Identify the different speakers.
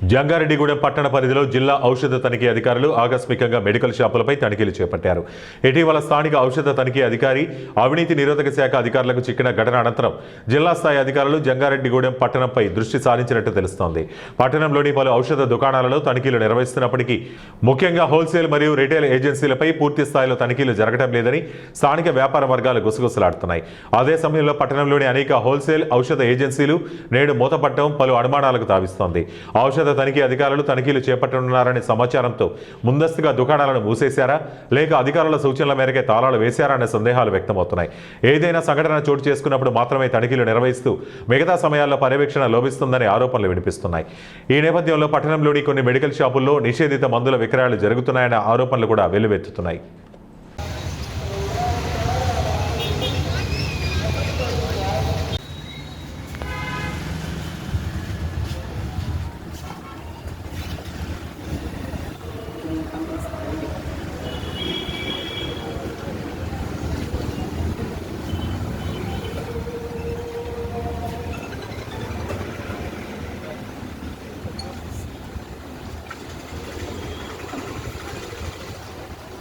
Speaker 1: జంగారెడ్డిగూడెం పట్టణ పరిధిలో జిల్లా ఔషధ తనిఖీ అధికారులు ఆకస్మికంగా మెడికల్ షాపులపై తనిఖీలు చేపట్టారు. ఇటీవల స్థానిక ఔషధ తనిఖీ అధికారి అవినీతి నిరోధక శాఖ అధికారులకు చిక్కిన ఘటన అనంతరం జిల్లా స్థాయి అధికారులు జంగారెడ్డిగూడెం పట్టణంపై దృష్టి సారించినట్టు తెలుస్తోంది. పట్టణంలోని పలు ఔషధ దుకాణాలలో తనిఖీలు నిర్వహిస్తున్నప్పటికీ ముఖ్యంగా హోల్సేల్ మరియు రిటైల్ ఏజెన్సీలపై పూర్తి స్థాయిలో తనిఖీలు జరగడం లేదని స్థానిక వ్యాపార వర్గాలు గుసగుసలాడుతున్నాయి. అదే సమయంలో పట్టణంలోని అనేక హోల్సేల్ ఔషధ ఏజెన్సీలు నేడు మూతపట్టడం పలు అనుమానాలకు తావిస్తోంది. ఔషధ తనిఖీ అధికారులు తనిఖీలు చేపట్టనున్నారనే సమాచారంతో ముందస్తుగా దుకాణాలను మూసేశారా లేక అధికారుల సూచనల మేరకే తాళాలు వేశారా అనే సందేహాలు వ్యక్తమవుతున్నాయి. ఏదైనా సంఘటన చోటు చేసుకున్నప్పుడు మాత్రమే తనిఖీలు నిర్వహిస్తూ మిగతా సమయాల్లో పర్యవేక్షణ లోపిస్తుందనే ఆరోపణలు వినిపిస్తున్నాయి. ఈ నేపథ్యంలో పట్టణంలోని కొన్ని మెడికల్ షాపుల్లో నిషేధిత మందుల విక్రయాలు జరుగుతున్నాయనే ఆరోపణలు కూడా వెల్లువెత్తుతున్నాయి.